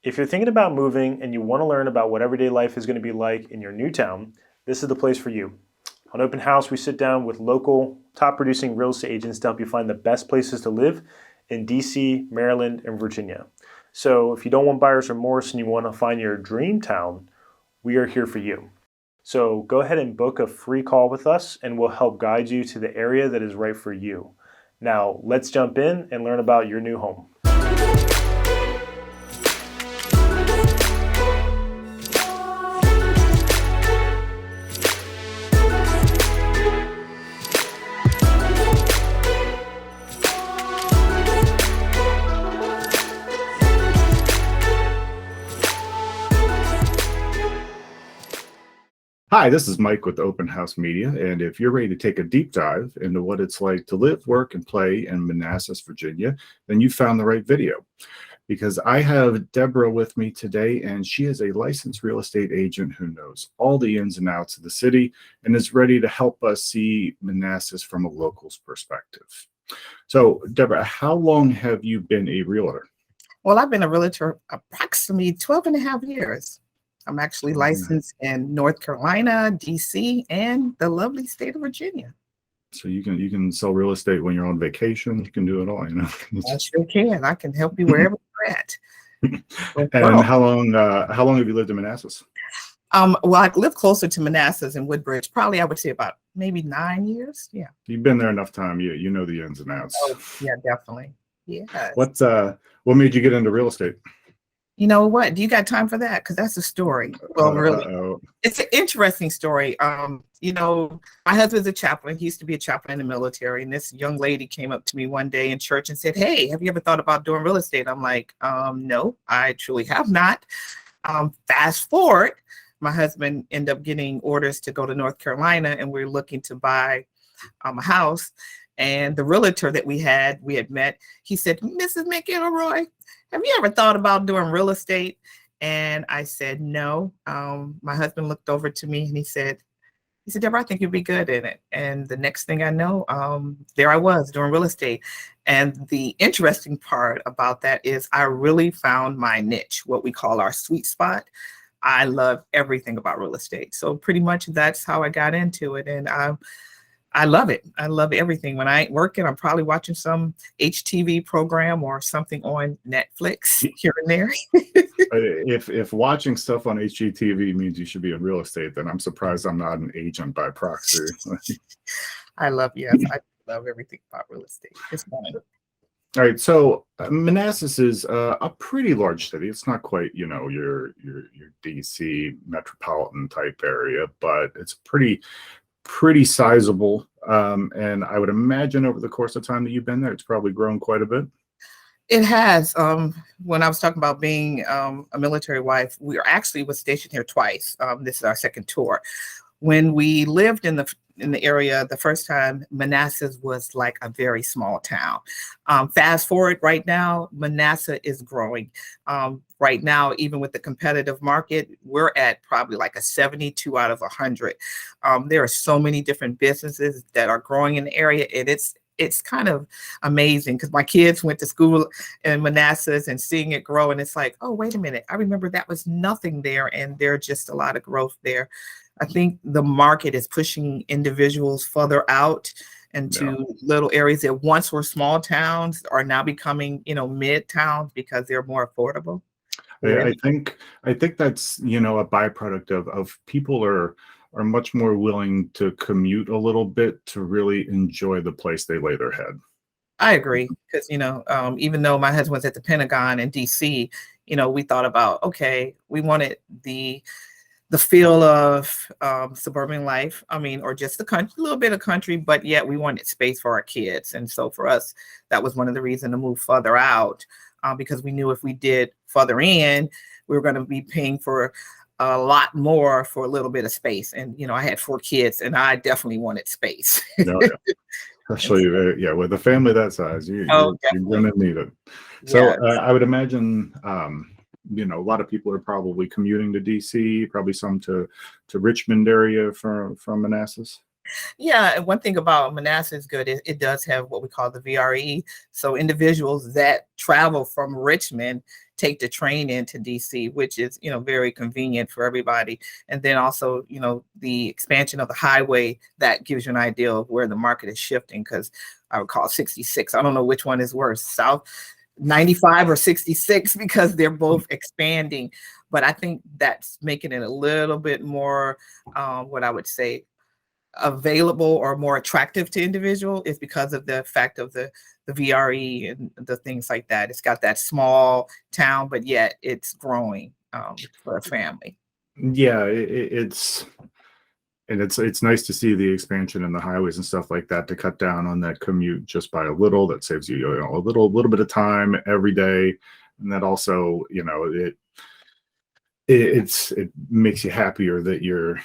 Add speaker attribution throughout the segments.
Speaker 1: If you're thinking about moving and you want to learn about what everyday life is going to be like in your new town, this is the place for you. On Open House, we sit down with local, top producing real estate agents to help you find the best places to live in DC, Maryland, and Virginia. So if you don't want buyer's remorse and you want to find your dream town, we are here for you. So go ahead and book a free call with us and we'll help guide you to the area that is right for you. Now, let's jump in and learn about your new home.
Speaker 2: Hi, this is Mike with Open House Media, and if you're ready to take a deep dive into what it's like to live, work, and play in Manassas, Virginia, then you found the right video. Because I have Deborah with me today, and she is a licensed real estate agent who knows all the ins and outs of the city and is ready to help us see Manassas from a local's perspective. So, Deborah, how long have you been a realtor?
Speaker 3: Well, I've been a realtor approximately 12 and a half years. I'm actually licensed in North Carolina, DC, and the lovely state of Virginia.
Speaker 2: So you can sell real estate when you're on vacation. You can do it all, you know.
Speaker 3: I sure can. I can help you wherever you're at.
Speaker 2: And how long have you lived in Manassas?
Speaker 3: Well, I live closer to Manassas and Woodbridge. Probably I would say about maybe 9 years. Yeah.
Speaker 2: You've been there enough time. You know the ins and outs.
Speaker 3: Oh, yeah, definitely. Yeah.
Speaker 2: What made you get into real estate?
Speaker 3: You know what? Do you got time for that? Because that's a story. Well, really, it's an interesting story. You know, my husband's a chaplain. He used to be a chaplain in the military. And this young lady came up to me one day in church and said, "Hey, have you ever thought about doing real estate?" I'm like, no, I truly have not. Fast forward, my husband ended up getting orders to go to North Carolina, and we're looking to buy a house. And the realtor that we had met, he said, "Mrs. McElroy, have you ever thought about doing real estate?" And I said, no. My husband looked over to me and he said, "Deborah, I think you'd be good in it." And the next thing I know, there I was doing real estate. And the interesting part about that is I really found my niche, what we call our sweet spot. I love everything about real estate. So pretty much that's how I got into it. And I love it. I love everything. When I ain't working, I'm probably watching some HTV program or something on Netflix here and there.
Speaker 2: If watching stuff on HGTV means you should be in real estate, then I'm surprised I'm not an agent by proxy.
Speaker 3: I love everything about real estate. It's fun.
Speaker 2: All right, so Manassas is a pretty large city. It's not quite, your DC metropolitan type area, but it's pretty sizable, and I would imagine over the course of time that you've been there, it's probably grown quite a bit.
Speaker 3: It has. When I was talking about being a military wife, we was stationed here twice. This is our second tour. When we lived in the area the first time, Manassas was like a very small town. Fast forward right now, Manassas is growing. Right now, even with the competitive market, we're at probably like a 72 out of 100. There are so many different businesses that are growing in the area, and it's kind of amazing because my kids went to school in Manassas and seeing it grow, and it's like, oh, wait a minute, I remember that was nothing there, and there's just a lot of growth there. I think the market is pushing individuals further out into little areas that once were small towns are now becoming, mid towns because they're more affordable.
Speaker 2: I think that's, a byproduct of people are much more willing to commute a little bit to really enjoy the place they lay their head.
Speaker 3: I agree because, even though my husband was at the Pentagon in DC, we thought about, okay, we wanted the feel of suburban life. I mean, or just the country, a little bit of country, but yet we wanted space for our kids. And so for us, that was one of the reasons to move further out because we knew if we did further in, we were going to be paying for a lot more for a little bit of space. And, I had 4 kids and I definitely wanted space.
Speaker 2: No, yeah. Especially, with a family that size, you're going to need it. So yes. I would imagine, a lot of people are probably commuting to DC, probably some to Richmond area from Manassas.
Speaker 3: Yeah, and one thing about Manassas is good. It does have what we call the VRE. So individuals that travel from Richmond take the train into DC, which is, very convenient for everybody. And then also, the expansion of the highway, that gives you an idea of where the market is shifting, because I would call 66. I don't know which one is worse, South 95 or 66, because they're both expanding. But I think that's making it a little bit more, what I would say, available or more attractive to individual, is because of the fact of the VRE and the things like that. It's got that small town, but yet it's growing for a family.
Speaker 2: Yeah, it's nice to see the expansion in the highways and stuff like that, to cut down on that commute just by a little. That saves you, a little bit of time every day, and that also, it makes you happier that you're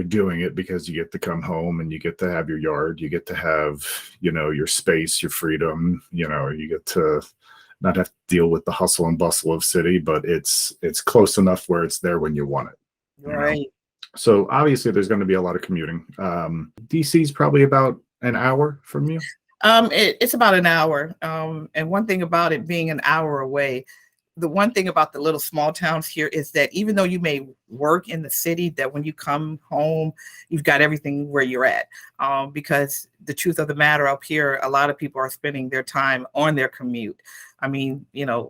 Speaker 2: doing it, because you get to come home and you get to have your yard, you get to have, your space, your freedom, you get to not have to deal with the hustle and bustle of city, but it's close enough where it's there when you want it.
Speaker 3: Right.
Speaker 2: So obviously there's going to be a lot of commuting. DC is probably about an hour from you.
Speaker 3: It's about an hour. And one thing about it being an hour away, the one thing about the little small towns here is that even though you may work in the city, that when you come home, you've got everything where you're at. Because the truth of the matter, up here, a lot of people are spending their time on their commute. I mean, the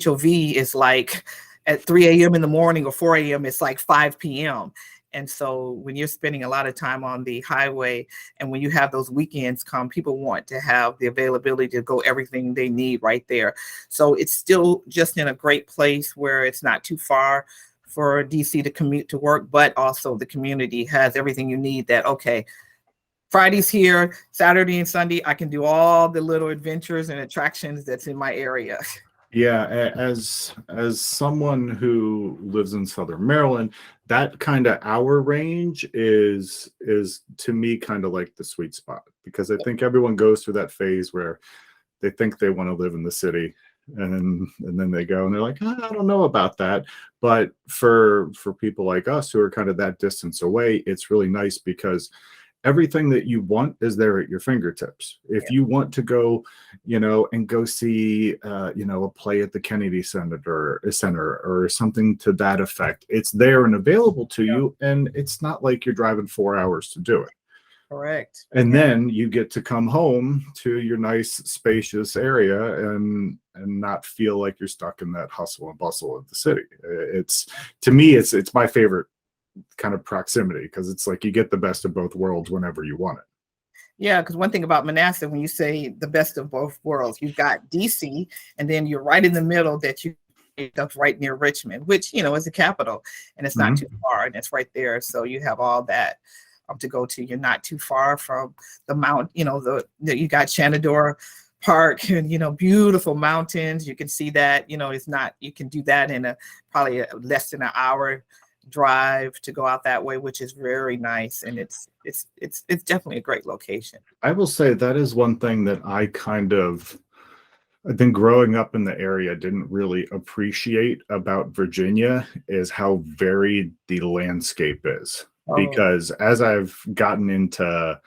Speaker 3: HOV is like at 3 a.m. in the morning, or 4 a.m., it's like 5 p.m. And so when you're spending a lot of time on the highway, and when you have those weekends come, people want to have the availability to go everything they need right there. So it's still just in a great place where it's not too far for DC to commute to work, but also the community has everything you need. That, okay, Friday's here, Saturday and Sunday, I can do all the little adventures and attractions that's in my area.
Speaker 2: Yeah, as someone who lives in Southern Maryland, that kind of hour range is to me kind of like the sweet spot, because I think everyone goes through that phase where they think they want to live in the city, and then they go and they're like, I don't know about that. But for people like us who are kind of that distance away, it's really nice, because everything that you want is there at your fingertips. If you want to go, and go see, a play at the Kennedy Center or something to that effect, it's there and available to you. And it's not like you're driving 4 hours to do it.
Speaker 3: Correct.
Speaker 2: And then you get to come home to your nice, spacious area and not feel like you're stuck in that hustle and bustle of the city. To me, it's my favorite kind of proximity, because it's like you get the best of both worlds whenever you want it.
Speaker 3: Yeah, because one thing about Manassas, when you say the best of both worlds, you've got DC, and then you're right in the middle, that you up right near Richmond, which is the capital, and it's not too far, and it's right there. So you have all that to go to. You're not too far from the mount. You got Shenandoah Park, and beautiful mountains. You can see that. It's not. You can do that in probably less than an hour drive to go out that way, which is very nice, and it's definitely a great location.
Speaker 2: I will say that is one thing that I think growing up in the area didn't really appreciate about Virginia, is how varied the landscape is. Because as I've gotten into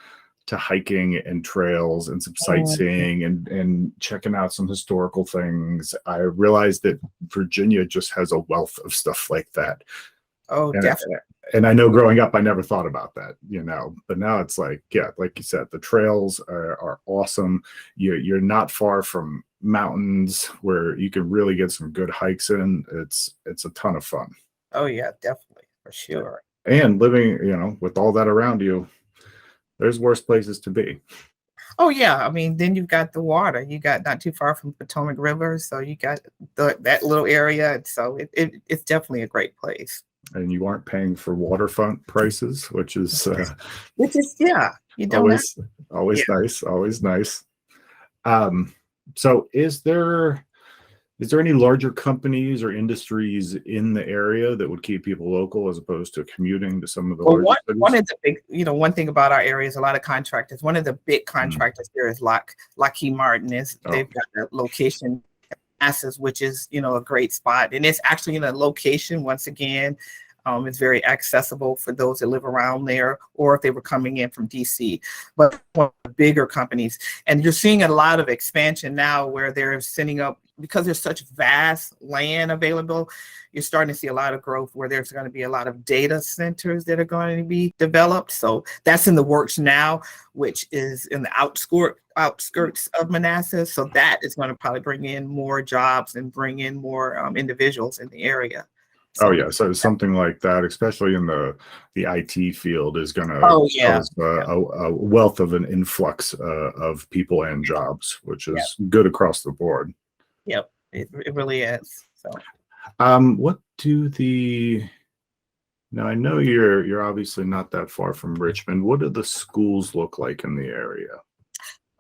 Speaker 2: hiking and trails and some sightseeing and checking out some historical things, I realized that Virginia just has a wealth of stuff like that.
Speaker 3: Oh, definitely.
Speaker 2: And I know growing up, I never thought about that, but now it's like, yeah, like you said, the trails are awesome. You're not far from mountains where you can really get some good hikes in. It's a ton of fun.
Speaker 3: Oh yeah, definitely, for sure.
Speaker 2: And living, with all that around you, there's worse places to be.
Speaker 3: Oh yeah, I mean, then you've got the water. You got not too far from Potomac River, so you got that little area. So it's definitely a great place.
Speaker 2: And you aren't paying for waterfront prices, which is
Speaker 3: you don't
Speaker 2: always nice. So is there any larger companies or industries in the area that would keep people local as opposed to commuting to some of the larger cities?
Speaker 3: One of the big, one thing about our area is a lot of contractors. One of the big contractors here is Lockheed Martin. They've got a location in Manassas, which is a great spot, and it's actually in a location, once again, It's very accessible for those that live around there, or if they were coming in from DC. But one of the bigger companies, and you're seeing a lot of expansion now where they're sending up, because there's such vast land available, you're starting to see a lot of growth where there's going to be a lot of data centers that are going to be developed. So that's in the works now, which is in the outskirts of Manassas. So that is going to probably bring in more jobs and bring in more individuals in the area.
Speaker 2: Oh
Speaker 3: So
Speaker 2: yeah, so something like that, especially in the IT field, is going to
Speaker 3: oh yeah,
Speaker 2: cause a wealth of an influx of people and jobs, which
Speaker 3: yeah,
Speaker 2: is good across the board.
Speaker 3: yep, it really is. So
Speaker 2: What do the now I know you're obviously not that far from Richmond. What do the schools look like in the area?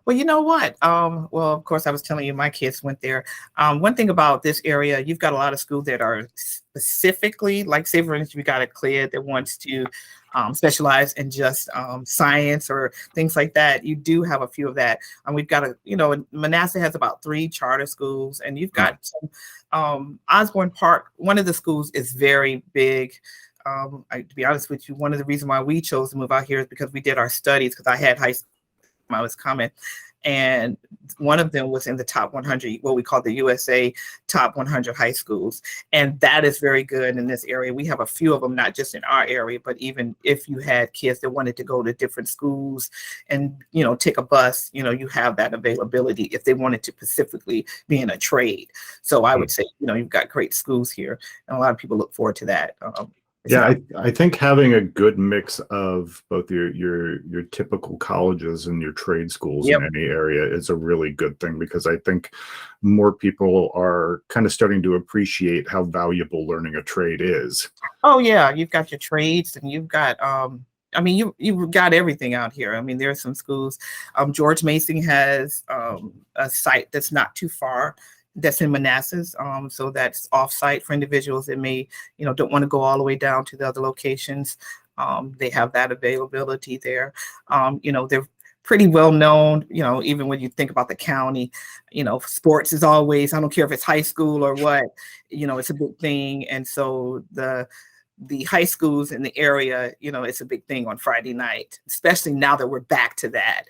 Speaker 3: well, you know what? Well, of course, I was telling you my kids went there. One thing about this area, you've got a lot of schools that are specifically, like, say, for instance, we got a CLID that wants to specialize in just science or things like that. You do have a few of that. We've got Manassas has about 3 charter schools, and you've got some, Osborne Park. One of the schools is very big. To be honest with you, one of the reasons why we chose to move out here is because we did our studies, because I had high school I was coming, and one of them was in the top 100, what we call the USA top 100 high schools, and that is very good in this area. We have a few of them, not just in our area, but even if you had kids that wanted to go to different schools and take a bus, you have that availability if they wanted to specifically be in a trade. So I would say you've got great schools here, and a lot of people look forward to that.
Speaker 2: Yeah, I think having a good mix of both your typical colleges and your trade schools
Speaker 3: Yep.
Speaker 2: in any area is a really good thing, because I think more people are kind of starting to appreciate how valuable learning a trade is.
Speaker 3: Oh yeah, you've got your trades, and you've got you've got everything out here. I mean, there are some schools. George Mason has a site that's not too far, that's in Manassas. So that's off-site for individuals that may, don't want to go all the way down to the other locations. They have that availability there. They're pretty well known, even when you think about the county, sports is always, I don't care if it's high school or what, it's a big thing. And so the high schools in the area, it's a big thing on Friday night, especially now that we're back to that.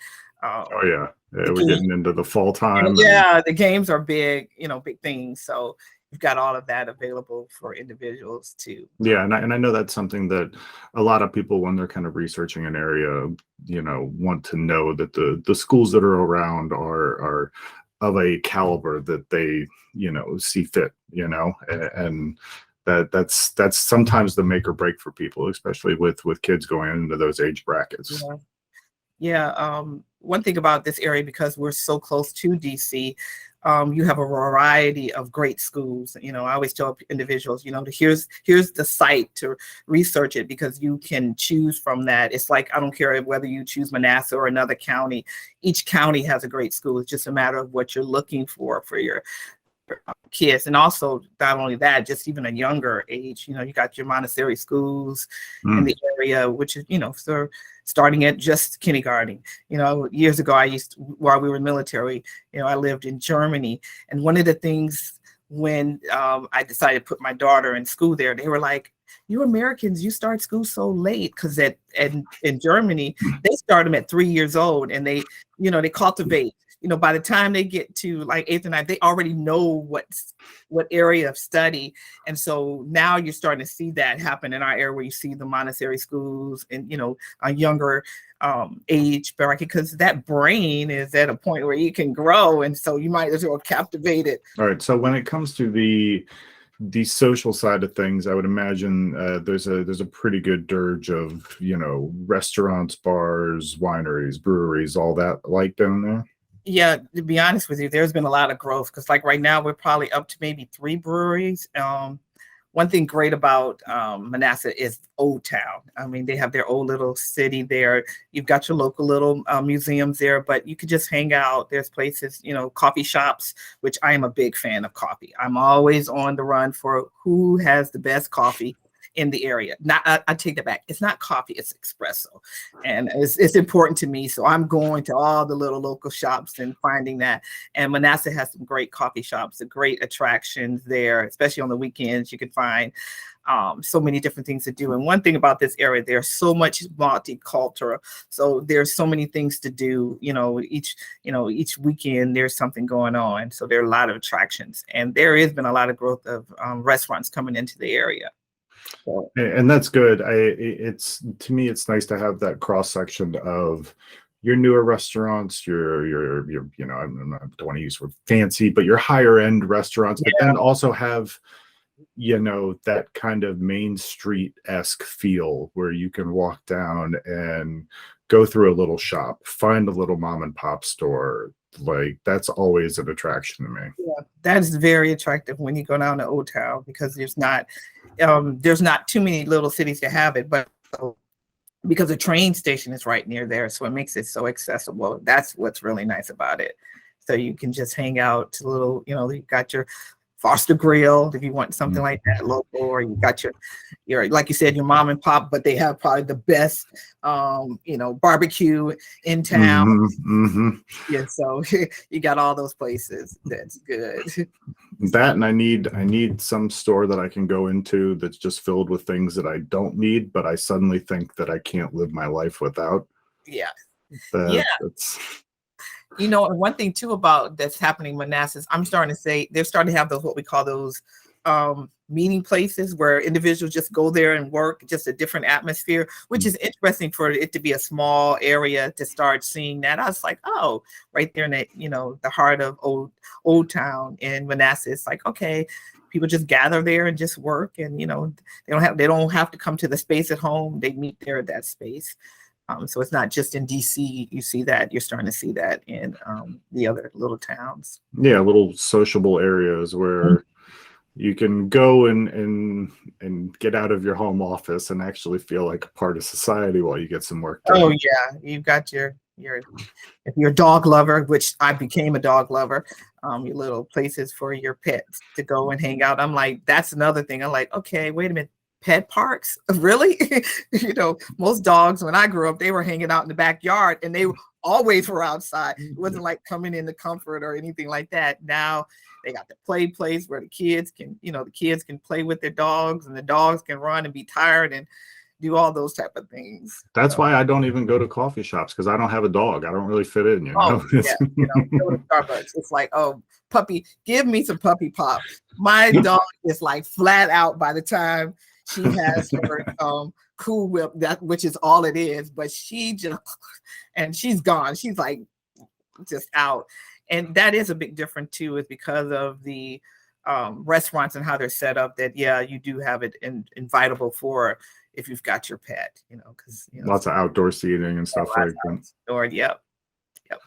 Speaker 2: Oh yeah, we're getting into the fall time.
Speaker 3: Yeah, the games are big, big things. So you've got all of that available for individuals too.
Speaker 2: Yeah, and I know that's something that a lot of people, when they're kind of researching an area, want to know that the schools that are around are of a caliber that they see fit, and that's sometimes the make or break for people, especially with kids going into those age brackets.
Speaker 3: Yeah. One thing about this area, because we're so close to DC, you have a variety of great schools. I always tell individuals, here's the site to research it, because you can choose from that. It's like, I don't care whether you choose Manassas or another county. Each county has a great school. It's just a matter of what you're looking for your kids. And also, not only that, just even a younger age, you got your Montessori schools in the area, which is, so starting at just kindergarten. Years ago, while we were military, I lived in Germany. And one of the things when I decided to put my daughter in school there, they were like, you Americans, you start school so late, because in Germany, they start them at 3 years old, and they cultivate. By the time they get to like 8th or 9th, they already know what area of study. And so now you're starting to see that happen in our area, where you see the Montessori schools and, a younger age bracket, because that brain is at a point where you can grow. And so you might as well captivate it.
Speaker 2: All right. So when it comes to the social side of things, I would imagine there's a pretty good dirge of, restaurants, bars, wineries, breweries, all that like down there.
Speaker 3: Yeah, to be honest with you, there's been a lot of growth, because like right now we're probably up to maybe 3 breweries. One thing great about Manassas is Old Town. I mean, they have their old little city there. You've got your local little museums there, but you could just hang out. There's places, coffee shops, which I am a big fan of coffee. I'm always on the run for who has the best coffee in the area. Not, I take that back. It's not coffee, it's espresso. And it's important to me. So I'm going to all the little local shops and finding that. And Manassas has some great coffee shops, great attractions there, especially on the weekends. You can find so many different things to do. And one thing about this area, there's so much multicultural. So there's so many things to do, each weekend there's something going on. So there are a lot of attractions, and there has been a lot of growth of restaurants coming into the area. So,
Speaker 2: and that's good. It's to me, it's nice to have that cross section of your newer restaurants, your I don't want to use word fancy, but your higher end restaurants, but then also have that kind of Main Street-esque feel where you can walk down and go through a little shop, find a little mom and pop store. Like, that's always an attraction to me.
Speaker 3: Yeah, that is very attractive when you go down to Old Town, because there's not too many little cities to have it, but because the train station is right near there, so it makes it so accessible. That's what's really nice about it. So you can just hang out to little, you've got your Foster Grill if you want something like that local, or you got your like you said, your mom and pop, but they have probably the best barbecue in town. Yeah, so you got all those places. That's good.
Speaker 2: That, and I need some store that I can go into that's just filled with things that I don't need, but I suddenly think that I can't live my life without.
Speaker 3: Yeah.
Speaker 2: That's
Speaker 3: and one thing too about that's happening in Manassas, I'm starting to say they're starting to have those, what we call those meeting places where individuals just go there and work, just a different atmosphere, which is interesting for it to be a small area to start seeing that. I was like, oh, right there in the heart of Old Town in Manassas, like, okay, people just gather there and just work, and they don't have to come to the space at home. They meet there at that space. So it's not just in DC. You see that, you're starting to see that in the other little towns.
Speaker 2: Yeah, little sociable areas where you can go and get out of your home office and actually feel like a part of society while you get some work done.
Speaker 3: Oh yeah, you've got if you're a dog lover, which I became a dog lover, your little places for your pets to go and hang out. I'm like, that's another thing. I'm like, okay, wait a minute. Pet parks, really? Most dogs when I grew up, they were hanging out in the backyard, and they always were outside. It wasn't like coming into comfort or anything like that. Now they got the play place where the kids can play with their dogs, and the dogs can run and be tired and do all those type of things.
Speaker 2: That's why I don't even go to coffee shops, because I don't have a dog. I don't really fit in.
Speaker 3: Oh, yeah. Go to Starbucks. It's like, oh, puppy, give me some puppy pop. My dog is like flat out by the time she has her Cool Whip, which is all it is, but she's gone. She's like just out. And that is a big difference too, is because of the restaurants and how they're set up, that you do have it invitable for if you've got your pet, because
Speaker 2: lots of outdoor seating and stuff like that.
Speaker 3: Yep.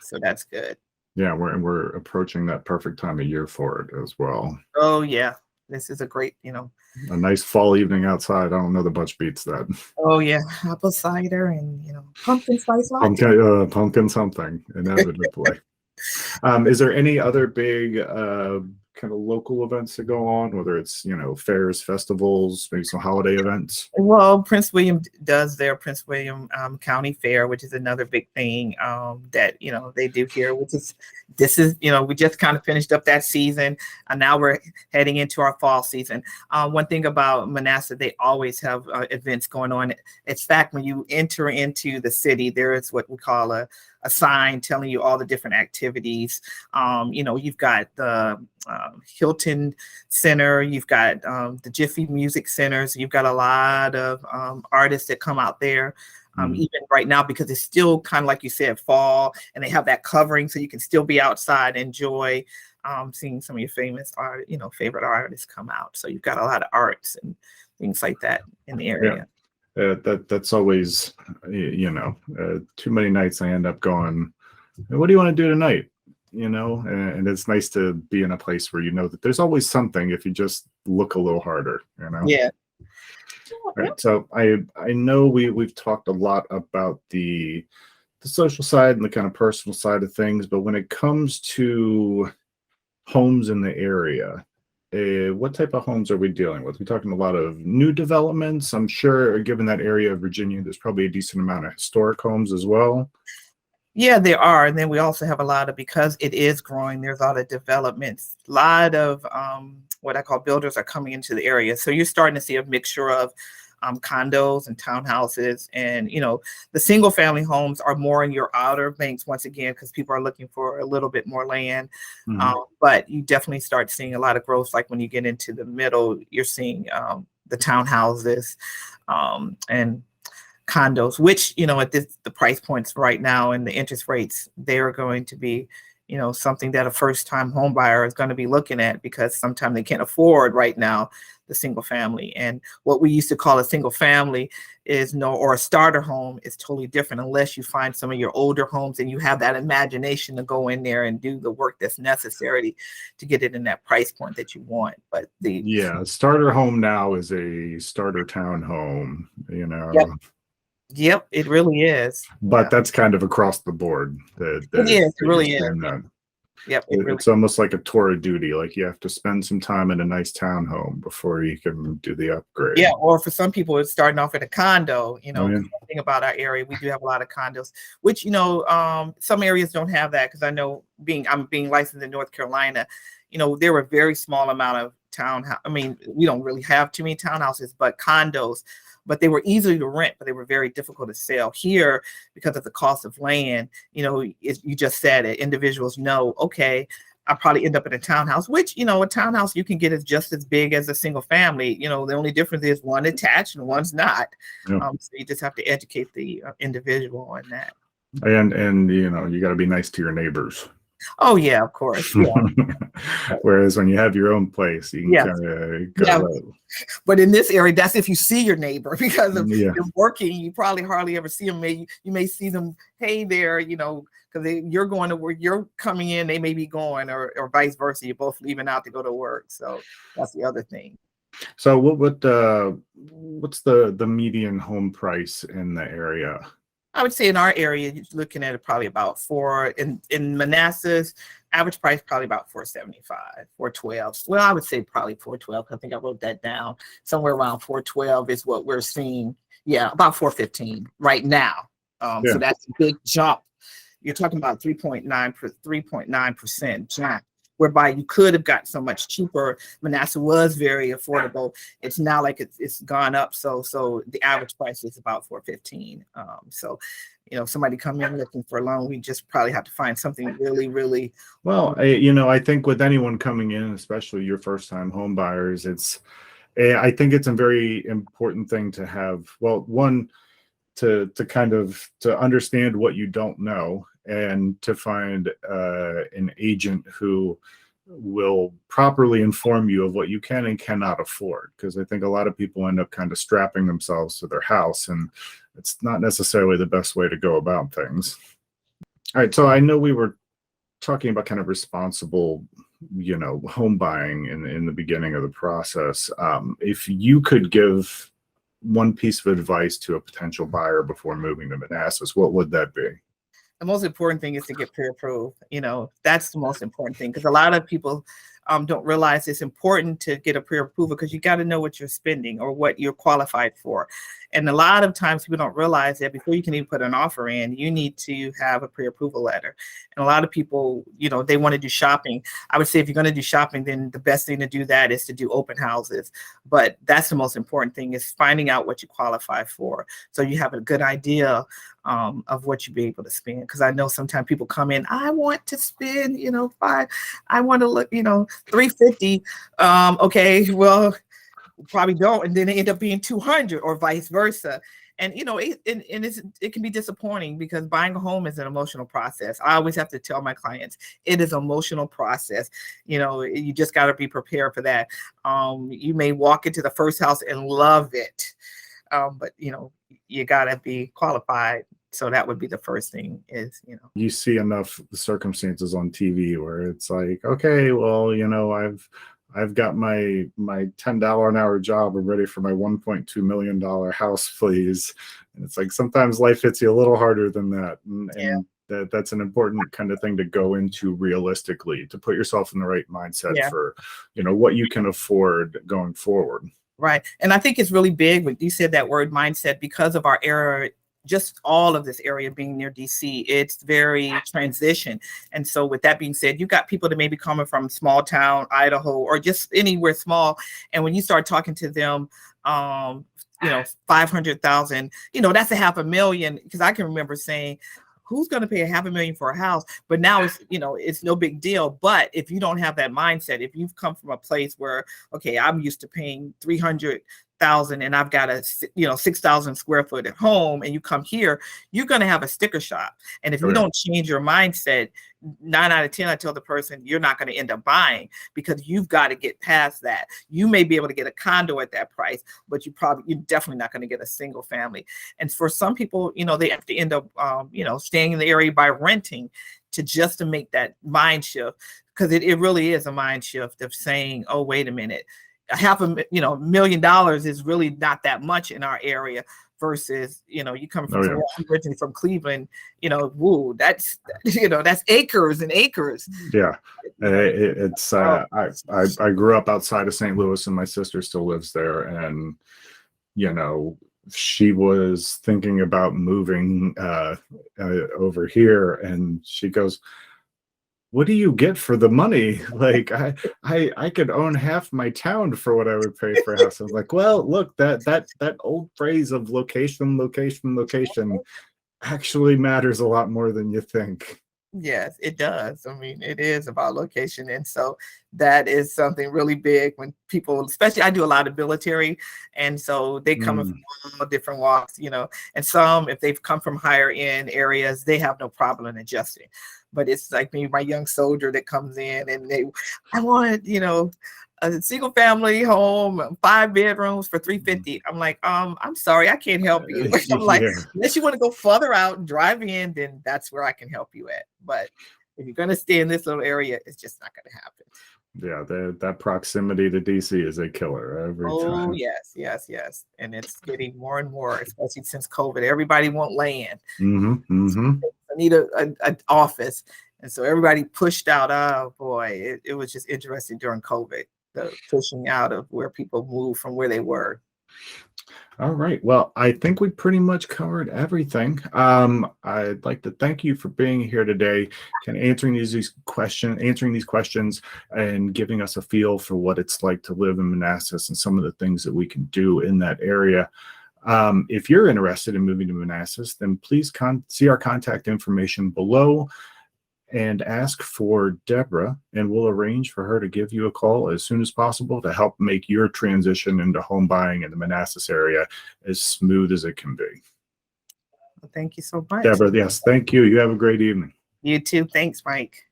Speaker 3: So that's good.
Speaker 2: Yeah, we're approaching that perfect time of year for it as well.
Speaker 3: Oh yeah. This is a great,
Speaker 2: a nice fall evening outside. I don't know that much beats that.
Speaker 3: Oh yeah, apple cider and pumpkin spice latte.
Speaker 2: Pumpkin something inevitably. Is there any other big kind of local events that go on, whether it's fairs, festivals, maybe some holiday events?
Speaker 3: Well, Prince William does their Prince William County Fair, which is another big thing that they do here. We just kind of finished up that season, and now we're heading into our fall season. One thing about Manassas, they always have events going on. In fact, when you enter into the city, there is what we call a sign telling you all the different activities. You've got the Hilton Center, you've got the Jiffy Music Centers, you've got a lot of artists that come out there. Even right now, because it's still kind of like you said, fall, and they have that covering, so you can still be outside and enjoy seeing some of your favorite artists come out. So you've got a lot of arts and things like that in the area.
Speaker 2: Yeah. That's always, too many nights I end up going, what do you want to do tonight? And it's nice to be in a place where that there's always something if you just look a little harder,
Speaker 3: Yeah.
Speaker 2: Right. So I know we've talked a lot about the social side and the kind of personal side of things, but when it comes to homes in the area, what type of homes are we dealing with? We're talking a lot of new developments. I'm sure, given that area of Virginia, there's probably a decent amount of historic homes as well.
Speaker 3: Yeah, there are. And then we also have a lot of, because it is growing, there's a lot of developments. A lot of what I call builders are coming into the area. So you're starting to see a mixture of condos and townhouses. And, the single family homes are more in your outer banks, once again, because people are looking for a little bit more land. But you definitely start seeing a lot of growth. Like when you get into the middle, you're seeing the townhouses and condos, which, at the price points right now and the interest rates, they are going to be, something that a first time home buyer is going to be looking at, because sometimes they can't afford right now the single family. And what we used to call a single family or a starter home is totally different, unless you find some of your older homes and you have that imagination to go in there and do the work that's necessary to get it in that price point that you want. But
Speaker 2: starter home now is a starter town home,
Speaker 3: Yep, it really is.
Speaker 2: But that's kind of across the board.
Speaker 3: It is. It really is. Yep.
Speaker 2: It's almost like a tour of duty. Like you have to spend some time in a nice townhome before you can do the upgrade.
Speaker 3: Yeah, or for some people, it's starting off at a condo. The thing about our area, we do have a lot of condos, which some areas don't have that, because I know I'm being licensed in North Carolina. There were a very small amount of townhouse. I mean, we don't really have too many townhouses, but condos. But they were easy to rent, but they were very difficult to sell. Here, because of the cost of land, you just said it, individuals know, okay, I'll probably end up in a townhouse, which, a townhouse you can get is just as big as a single family. The only difference is one attached and one's not. So you just have to educate the individual on that.
Speaker 2: And you got to be nice to your neighbors.
Speaker 3: Oh yeah, of course. Yeah.
Speaker 2: Whereas when you have your own place, you can kind of go.
Speaker 3: But in this area, that's if you see your neighbor, because of you're working, you probably hardly ever see them. You may see them, hey there, because you're going to work, you're coming in, they may be going, or vice versa. You're both leaving out to go to work. So that's the other thing.
Speaker 2: So what's the median home price in the area?
Speaker 3: I would say in our area, you're looking at it probably about in Manassas, average price probably about $475, $412. Well, I would say probably $412. I think I wrote that down. Somewhere around $412 is what we're seeing. Yeah, about $415 right now. So that's a big jump. You're talking about 3.9% jump, whereby you could have got so much cheaper. Manassas was very affordable. It's now like it's gone up. So the average price is about $415. So, somebody come in looking for a loan, we just probably have to find something really, really
Speaker 2: well. I think with anyone coming in, especially your first time home buyers, I think it's a very important thing to have. Well, one, to understand what you don't know, and to find an agent who will properly inform you of what you can and cannot afford. Because I think a lot of people end up kind of strapping themselves to their house, and it's not necessarily the best way to go about things. All right, so I know we were talking about kind of responsible, home buying in the beginning of the process. If you could give one piece of advice to a potential buyer before moving to Manassas, what would that be?
Speaker 3: The most important thing is to get pre-approved. That's the most important thing, because a lot of people don't realize it's important to get a pre-approval, because you got to know what you're spending or what you're qualified for. And a lot of times people don't realize that before you can even put an offer in, you need to have a pre-approval letter. And a lot of people, they want to do shopping. I would say if you're going to do shopping, then the best thing to do that is to do open houses. But that's the most important thing, is finding out what you qualify for, so you have a good idea of what you'll be able to spend. Because I know sometimes people come in, I want to spend, I want to look, $350. Okay, well, probably don't, and then it end up being $200, or vice versa. And it can be disappointing, because buying a home is an emotional process. I always have to tell my clients it is an emotional process. You just got to be prepared for that. You may walk into the first house and love it, but you got to be qualified. So that would be the first thing, is
Speaker 2: you see enough circumstances on TV where it's like, okay, well, I've got my $10 an hour job. I'm ready for my $1.2 million house, please. And it's like, sometimes life hits you a little harder than that. And that's an important kind of thing to go into realistically, to put yourself in the right mindset
Speaker 3: Yeah.
Speaker 2: for, what you can afford going forward.
Speaker 3: Right. And I think it's really big when you said that word mindset, because of our area, just all of this area being near DC, it's very transition. And so with that being said, you got people that may be coming from small town, Idaho, or just anywhere small. And when you start talking to them, 500,000, that's $500,000. Because I can remember saying, who's going to pay $500,000 for a house? But now it's no big deal. But if you don't have that mindset, if you've come from a place where, okay, I'm used to paying 300,000 and I've got a 6,000 square foot at home, and you come here, you're going to have a sticker shock. And if you don't change your mindset, 9 out of 10, I tell the person, you're not going to end up buying, because you've got to get past that. You may be able to get a condo at that price, but you're definitely not going to get a single family. And for some people, they have to end up, staying in the area by renting to make that mind shift, because it really is a mind shift of saying, oh, wait a minute, $500,000 million is really not that much in our area, versus you come from originally from Cleveland, woo, that's acres and acres.
Speaker 2: Yeah. It's I grew up outside of St. Louis, and my sister still lives there, and she was thinking about moving over here, and she goes, what do you get for the money? Like, I could own half my town for what I would pay for a house. I was like, well, look, that old phrase of location actually matters a lot more than you think.
Speaker 3: Yes, it does. I mean, it is about location. And so that is something really big when people, especially I do a lot of military. And so they come from all different walks, and some, if they've come from higher end areas, they have no problem in adjusting. But it's like me, my young soldier that comes in and I want, a single family home, 5 bedrooms for $350. I'm like, I'm sorry, I can't help you. I'm like, unless you want to go further out and drive in, then that's where I can help you at. But if you're going to stay in this little area, it's just not going to happen.
Speaker 2: Yeah, that proximity to DC is a killer every time.
Speaker 3: Oh, yes. And it's getting more and more, especially since COVID. Everybody want land. I need an office. And so everybody pushed out. Oh, boy, it was just interesting during COVID, the pushing out of where people moved from where they were.
Speaker 2: All right. Well, I think we pretty much covered everything. I'd like to thank you for being here today and answering these questions and giving us a feel for what it's like to live in Manassas and some of the things that we can do in that area. If you're interested in moving to Manassas, then please see our contact information below and ask for Deborah, and we'll arrange for her to give you a call as soon as possible to help make your transition into home buying in the Manassas area as smooth as it can be.
Speaker 3: Well, thank you so much.
Speaker 2: Deborah, yes, thank you. You have a great evening.
Speaker 3: You too. Thanks, Mike.